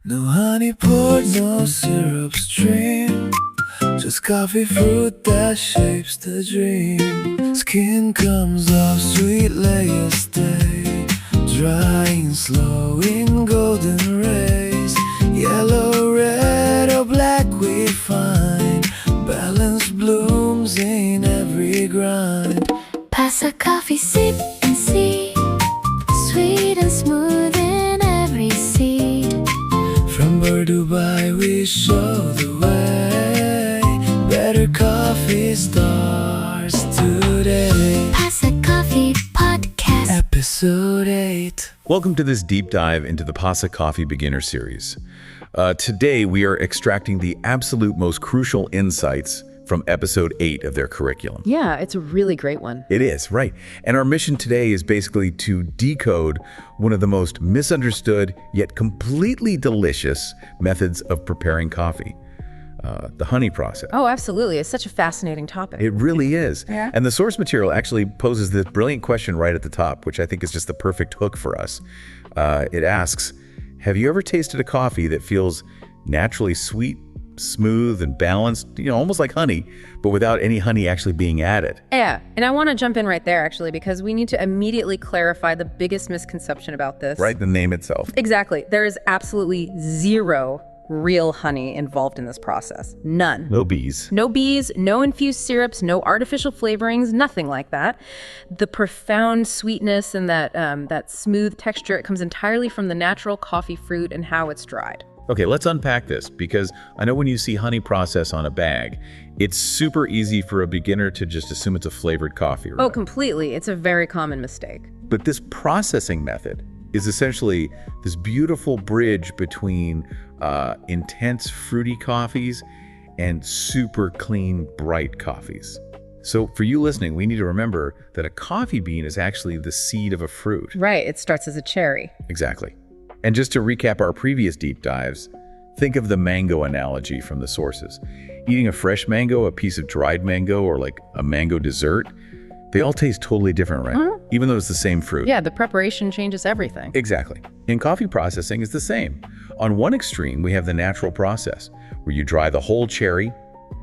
No honey poured, no syrup stream, just coffee fruit that shapes the dream. Skin comes off, sweet layers stay, drying slow in golden rays. Yellow, red or black we find, balance blooms in every grind. PASA Coffee, sip and see, sweet and smooth in every seed. From Dubai we show the way, better coffee starts today. PASA Coffee Podcast. Episode 8. Welcome to this deep dive into the PASA Coffee Beginner Series. Today we are extracting the absolute most crucial insights from episode 8 of their curriculum. Yeah, it's a really great one. It is, right. And our mission today is basically to decode one of the most misunderstood yet completely delicious methods of preparing coffee, the honey process. Oh, absolutely. It's such a fascinating topic. It really is. Yeah. And the source material actually poses this brilliant question right at the top, which I think is just the perfect hook for us. It asks, have you ever tasted a coffee that feels naturally sweet, smooth and balanced, almost like honey, but without any honey actually being added? Yeah, and I want to jump in right there, actually, because we need to immediately clarify the biggest misconception about this. Right, the name itself. Exactly. There is absolutely zero real honey involved in this process. None. No bees. No bees, no infused syrups, no artificial flavorings, nothing like that. The profound sweetness and that smooth texture, it comes entirely from the natural coffee fruit and how it's dried. Okay, let's unpack this, because I know when you see honey process on a bag, it's super easy for a beginner to just assume it's a flavored coffee. Right? Oh, completely. It's a very common mistake. But this processing method is essentially this beautiful bridge between intense fruity coffees and super clean, bright coffees. So for you listening, we need to remember that a coffee bean is actually the seed of a fruit. Right, it starts as a cherry. Exactly. And just to recap our previous deep dives, think of the mango analogy from the sources. Eating a fresh mango, a piece of dried mango, or like a mango dessert, they all taste totally different, right? Mm-hmm. Even though it's the same fruit. Yeah, the preparation changes everything. Exactly. In coffee processing, it's the same. On one extreme, we have the natural process, where you dry the whole cherry.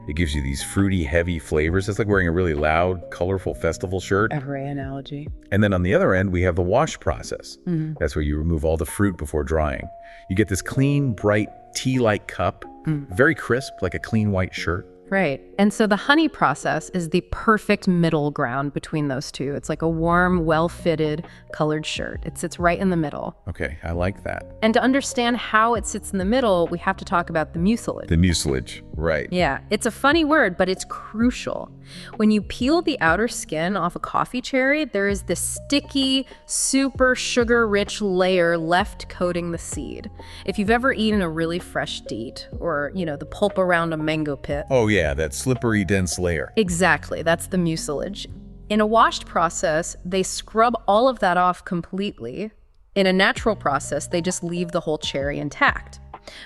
It gives you these fruity, heavy flavors. It's like wearing a really loud, colorful festival shirt. A great analogy. And then on the other end, we have the wash process. That's where you remove all the fruit before drying. You get this clean, bright, tea-like cup, very crisp, like a clean white shirt. Right. And so the honey process is the perfect middle ground between those two. It's like a warm, well-fitted, colored shirt. It sits right in the middle. Okay, I like that. And to understand how it sits in the middle, we have to talk about the mucilage. The mucilage, right. Yeah, it's a funny word, but it's crucial. When you peel the outer skin off a coffee cherry, there is this sticky, super sugar-rich layer left coating the seed. If you've ever eaten a really fresh date or, the pulp around a mango pit. Oh yeah, that slippery, dense layer. Exactly, that's the mucilage. In a washed process, they scrub all of that off completely. In a natural process, they just leave the whole cherry intact.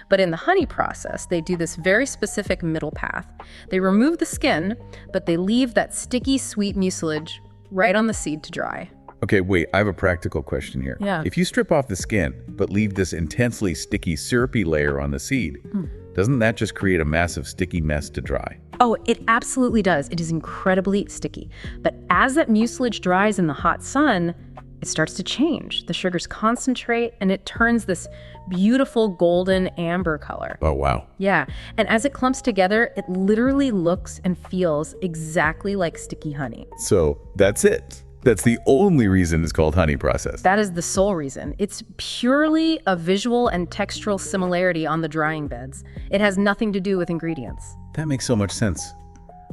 But in the honey process, they do this very specific middle path. They remove the skin, but they leave that sticky, sweet mucilage right on the seed to dry. Okay, wait, I have a practical question here. Yeah. If you strip off the skin, but leave this intensely sticky, syrupy layer on the seed, doesn't that just create a massive sticky mess to dry? Oh, it absolutely does. It is incredibly sticky. But as that mucilage dries in the hot sun, it starts to change. The sugars concentrate and it turns this beautiful golden amber color. Oh, wow. Yeah, and as it clumps together, it literally looks and feels exactly like sticky honey. So that's it. That's the only reason it's called honey process. That is the sole reason. It's purely a visual and textural similarity on the drying beds. It has nothing to do with ingredients. That makes so much sense.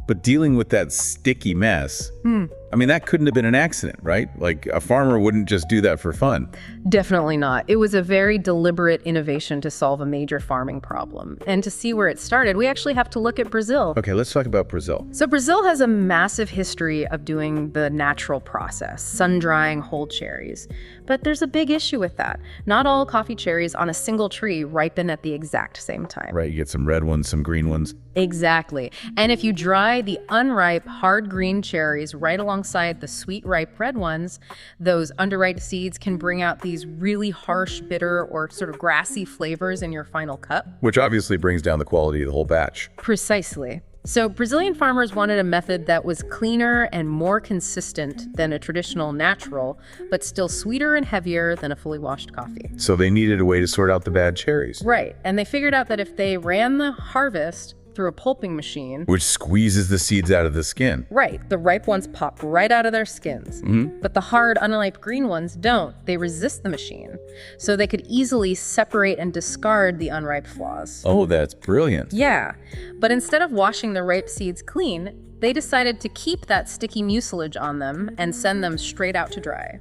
But dealing with that sticky mess, that couldn't have been an accident, right? Like a farmer wouldn't just do that for fun. Definitely not. It was a very deliberate innovation to solve a major farming problem. And to see where it started, we actually have to look at Brazil. Okay, let's talk about Brazil. So Brazil has a massive history of doing the natural process, sun-drying whole cherries. But there's a big issue with that. Not all coffee cherries on a single tree ripen at the exact same time. Right, you get some red ones, some green ones. Exactly. And if you dry the unripe, hard green cherries right alongside alongside the sweet, ripe red ones, those underripe seeds can bring out these really harsh, bitter, or sort of grassy flavors in your final cup. Which obviously brings down the quality of the whole batch. Precisely. So Brazilian farmers wanted a method that was cleaner and more consistent than a traditional natural, but still sweeter and heavier than a fully washed coffee. So they needed a way to sort out the bad cherries. Right, and they figured out that if they ran the harvest through a pulping machine, Which squeezes the seeds out of the skin. right, the ripe ones pop right out of their skins. But the hard, unripe green ones don't. They resist the machine. So they could easily separate and discard the unripe flaws. Oh, that's brilliant. Yeah, but instead of washing the ripe seeds clean, they decided to keep that sticky mucilage on them and send them straight out to dry.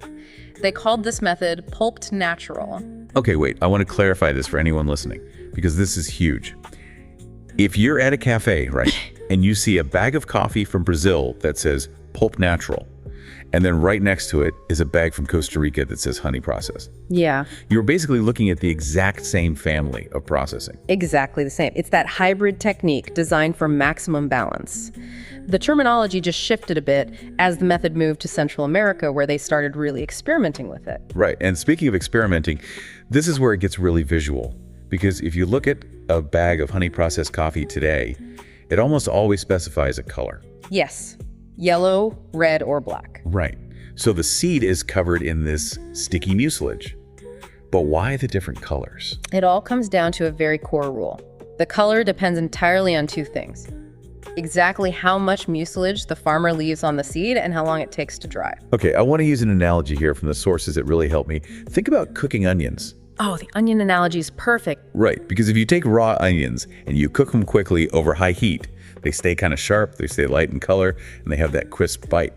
They called this method pulped natural. Okay, wait, I want to clarify this for anyone listening, because this is huge. If you're at a cafe, right, and you see a bag of coffee from Brazil that says pulp natural, and then right next to it is a bag from Costa Rica that says honey processed, Yeah, you're basically looking at the exact same family of processing. exactly the same. It's that hybrid technique designed for maximum balance. The terminology just shifted a bit as the method moved to Central America, where they started really experimenting with it. Right, and speaking of experimenting, this is where it gets really visual. Because if you look at a bag of honey processed coffee today, it almost always specifies a color. Yes, yellow, red, or black. Right. So the seed is covered in this sticky mucilage. But why the different colors? It all comes down to a very core rule. The color depends entirely on two things: exactly how much mucilage the farmer leaves on the seed and how long it takes to dry. Okay, I want to use an analogy here from the sources that really help me. Think about cooking onions. Oh, the onion analogy is perfect. Right, because if you take raw onions and you cook them quickly over high heat, they stay kind of sharp, they stay light in color, and they have that crisp bite.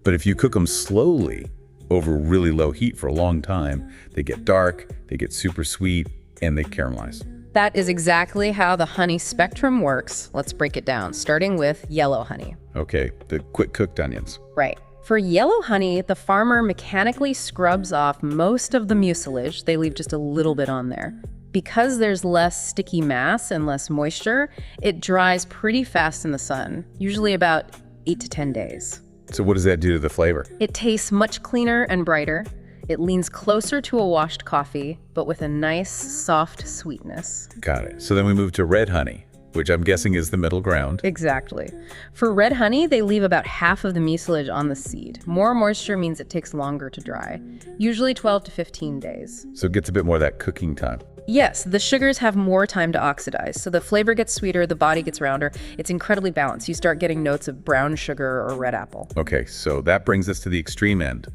But if you cook them slowly over really low heat for a long time, they get dark, they get super sweet, and they caramelize. That is exactly how the honey spectrum works. Let's break it down, starting with yellow honey. Okay, the quick cooked onions. Right. For yellow honey, the farmer mechanically scrubs off most of the mucilage. They leave just a little bit on there. Because there's less sticky mass and less moisture, it dries pretty fast in the sun, usually about 8 to 10 days. So what does that do to the flavor? It tastes much cleaner and brighter. It leans closer to a washed coffee, but with a nice, soft sweetness. Got it. So then we move to red honey, which I'm guessing is the middle ground. Exactly. For red honey, they leave about half of the mucilage on the seed. More moisture means it takes longer to dry, usually 12 to 15 days. So it gets a bit more of that cooking time. Yes, the sugars have more time to oxidize, so the flavor gets sweeter, the body gets rounder. It's incredibly balanced. You start getting notes of brown sugar or red apple. Okay, so that brings us to the extreme end.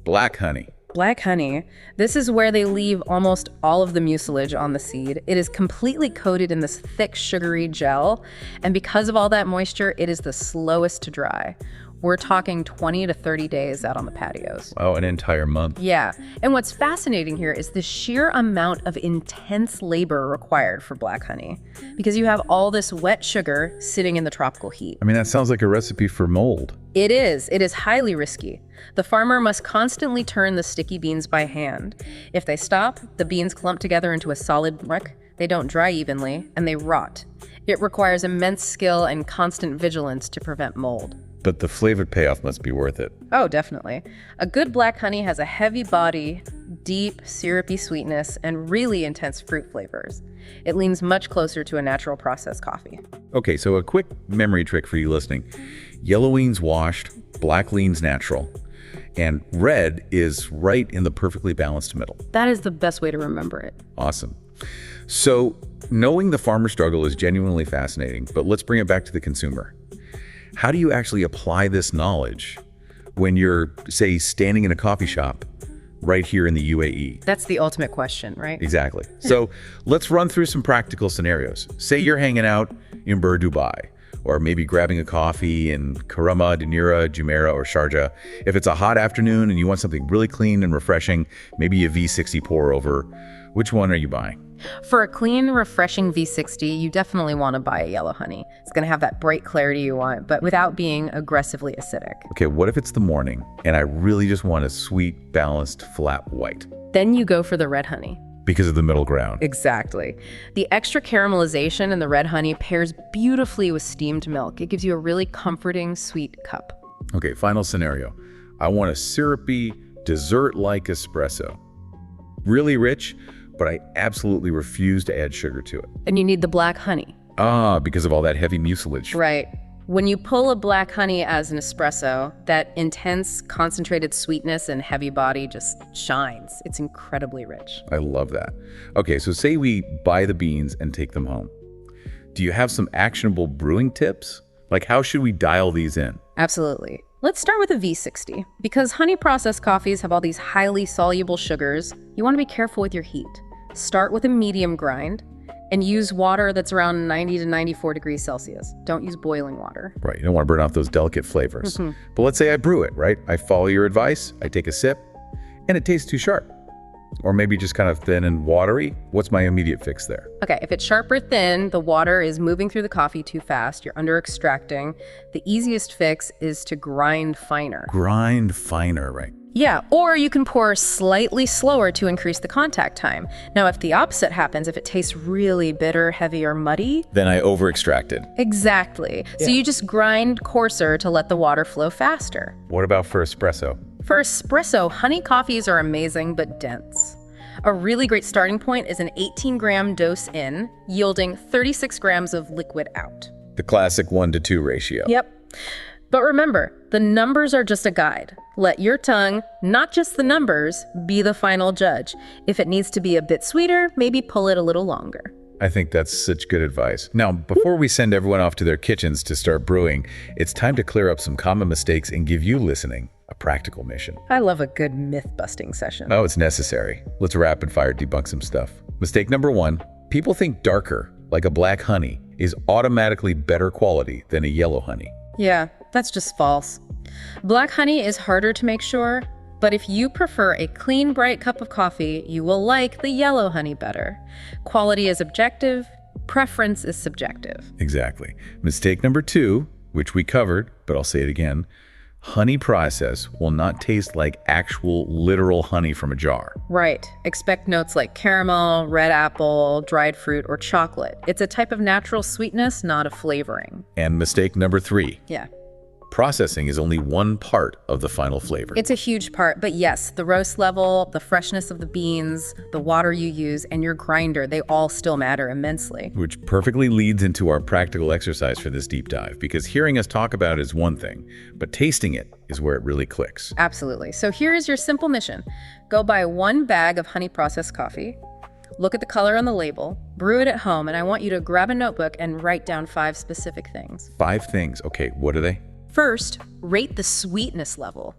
Black honey. Black honey, this is where they leave almost all of the mucilage on the seed. It is completely coated in this thick, sugary gel, and because of all that moisture, it is the slowest to dry. We're talking 20 to 30 days out on the patios. Oh, an entire month. Yeah, and what's fascinating here is the sheer amount of intense labor required for black honey, because you have all this wet sugar sitting in the tropical heat. I mean, that sounds like a recipe for mold. It is highly risky. The farmer must constantly turn the sticky beans by hand. If they stop, the beans clump together into a solid wreck. They don't dry evenly, and they rot. It requires immense skill and constant vigilance to prevent mold. But the flavored payoff must be worth it. Oh, definitely. A good black honey has a heavy body, deep, syrupy sweetness, and really intense fruit flavors. It leans much closer to a natural processed coffee. Okay, so a quick memory trick for you listening. Yellow leans washed, black leans natural, and red is right in the perfectly balanced middle. That is the best way to remember it. Awesome. So knowing the farmer struggle is genuinely fascinating, but let's bring it back to the consumer. How do you actually apply this knowledge when you're, say, standing in a coffee shop right here in the UAE? That's the ultimate question, right? Exactly. So let's run through some practical scenarios. Say you're hanging out in Bur Dubai, or maybe grabbing a coffee in Karama, Dinira, Jumeirah, or Sharjah. If it's a hot afternoon and you want something really clean and refreshing, maybe a V60 pour over, which one are you buying? For a clean, refreshing V60, you definitely want to buy a yellow honey. It's going to have that bright clarity you want, but without being aggressively acidic. Okay, what if it's the morning and I really just want a sweet, balanced, flat white? Then you go for the red honey. Because of the middle ground. Exactly. The extra caramelization in the red honey pairs beautifully with steamed milk. It gives you a really comforting, sweet cup. Okay, final scenario. I want a syrupy, dessert-like espresso. Really rich, but I absolutely refuse to add sugar to it. And you need the black honey. Ah, because of all that heavy mucilage. Right. When you pull a black honey as an espresso, that intense, concentrated sweetness and heavy body just shines. It's incredibly rich. I love that. Okay, so say we buy the beans and take them home. Do you have some actionable brewing tips? Like, how should we dial these in? Absolutely. Let's start with a V60. Because honey processed coffees have all these highly soluble sugars, you want to be careful with your heat. Start with a medium grind and use water that's around 90 to 94 degrees Celsius. Don't use boiling water. Right, you don't want to burn off those delicate flavors. But let's say I brew it, right? I follow your advice, I take a sip, and it tastes too sharp. Or maybe just kind of thin and watery. What's my immediate fix there? Okay, if it's sharp or thin, the water is moving through the coffee too fast, you're under extracting. The easiest fix is to grind finer. Grind finer, right? Yeah, or you can pour slightly slower to increase the contact time. Now, if the opposite happens, if it tastes really bitter, heavy, or muddy, Then I over-extracted. exactly. So you just grind coarser to let the water flow faster. What about for espresso? For espresso, honey coffees are amazing but dense. A really great starting point is an 18-gram dose in, yielding 36 grams of liquid out. The classic 1-to-2 ratio. Yep. But remember, the numbers are just a guide. Let your tongue, not just the numbers, be the final judge. If it needs to be a bit sweeter, maybe pull it a little longer. I think that's such good advice. Now, before we send everyone off to their kitchens to start brewing, it's time to clear up some common mistakes and give you listening a practical mission. I love a good myth-busting session. Oh, it's necessary. Let's rapid fire debunk some stuff. Mistake number 1, people think darker, like a black honey, is automatically better quality than a yellow honey. Yeah, that's just false. Black honey is harder to make sure, but if you prefer a clean, bright cup of coffee, you will like the yellow honey better. Quality is objective, preference is subjective. Exactly. Mistake number 2, which we covered, but I'll say it again, honey process will not taste like actual literal honey from a jar. Right. Expect notes like caramel, red apple, dried fruit, or chocolate. It's a type of natural sweetness, not a flavoring. And mistake number 3, Yeah. processing is only one part of the final flavor. It's a huge part, but yes, the roast level, the freshness of the beans, the water you use, and your grinder, they all still matter immensely. Which perfectly leads into our practical exercise for this deep dive, because hearing us talk about it is one thing, but tasting it is where it really clicks. Absolutely. So here is your simple mission. Go buy 1 bag of honey processed coffee, look at the color on the label, brew it at home, and I want you to grab a notebook and write down 5 specific things. 5 things. Okay, what are they? First, rate the sweetness level.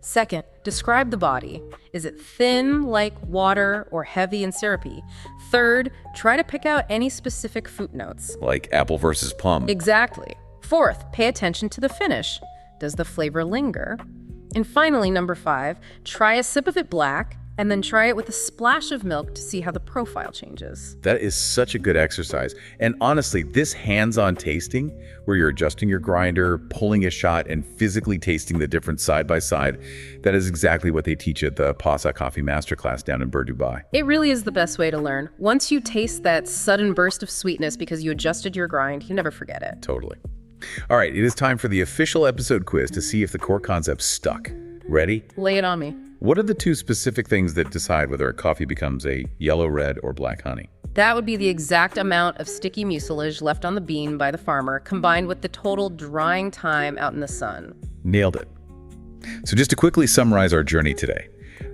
Second, describe the body. Is it thin like water or heavy and syrupy? Third, try to pick out any specific fruit notes. Like apple versus plum. Exactly. Fourth, pay attention to the finish. Does the flavor linger? And finally, number 5, try a sip of it black and then try it with a splash of milk to see how the profile changes. That is such a good exercise. And honestly, this hands-on tasting, where you're adjusting your grinder, pulling a shot, and physically tasting the difference side by side, that is exactly what they teach at the PASA Coffee Masterclass down in Bur, Dubai. It really is the best way to learn. Once you taste that sudden burst of sweetness because you adjusted your grind, you never forget it. Totally. All right, it is time for the official episode quiz to see if the core concept stuck. Ready? Lay it on me. What are the 2 specific things that decide whether a coffee becomes a yellow, red, or black honey? That would be the exact amount of sticky mucilage left on the bean by the farmer, combined with the total drying time out in the sun. Nailed it. So just to quickly summarize our journey today,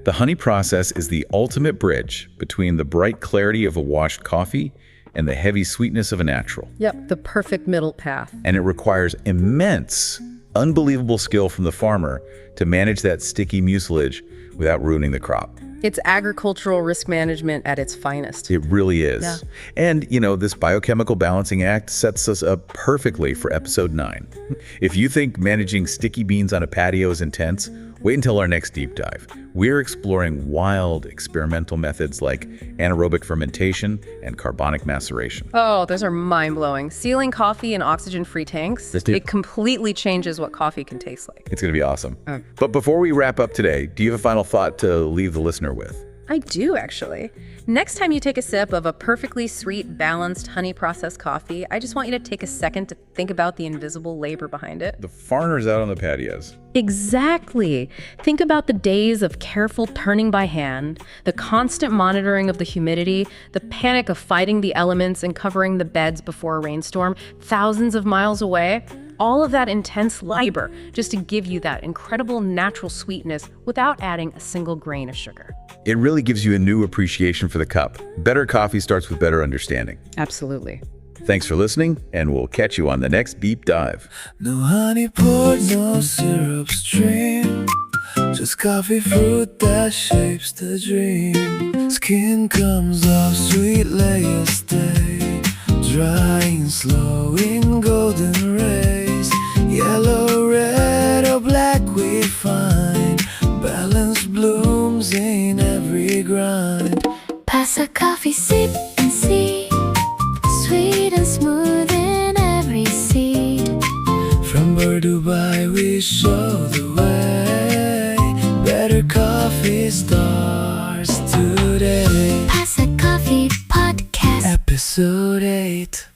the honey process is the ultimate bridge between the bright clarity of a washed coffee and the heavy sweetness of a natural. Yep, the perfect middle path. And it requires immense, unbelievable skill from the farmer to manage that sticky mucilage without ruining the crop. It's agricultural risk management at its finest. It really is. Yeah. And, this biochemical balancing act sets us up perfectly for episode 9. If you think managing sticky beans on a patio is intense, wait until our next deep dive. We're exploring wild experimental methods like anaerobic fermentation and carbonic maceration. Oh, those are mind-blowing. Sealing coffee in oxygen-free tanks, Let's do it. it completely changes what coffee can taste like. It's going to be awesome. But before we wrap up today, do you have a final thought to leave the listener with? I do, actually. Next time you take a sip of a perfectly sweet, balanced, honey-processed coffee, I just want you to take a second to think about the invisible labor behind it. The foreigners out on the patios. Exactly. Think about the days of careful turning by hand, the constant monitoring of the humidity, the panic of fighting the elements and covering the beds before a rainstorm, thousands of miles away. All of that intense labor just to give you that incredible natural sweetness without adding a single grain of sugar. It really gives you a new appreciation for the cup. Better coffee starts with better understanding. Absolutely. Thanks for listening, and we'll catch you on the next Deep Dive. No honey poured, no syrup stream, just coffee fruit that shapes the dream. Skin comes off, sweet layers stay, drying slow in golden rays. Yellow, red or black we find, balance blooms in every grind. PASA Coffee, sip and see, sweet and smooth in every seed. From Dubai we show the way, better coffee starts today. PASA Coffee Podcast. Episode 8.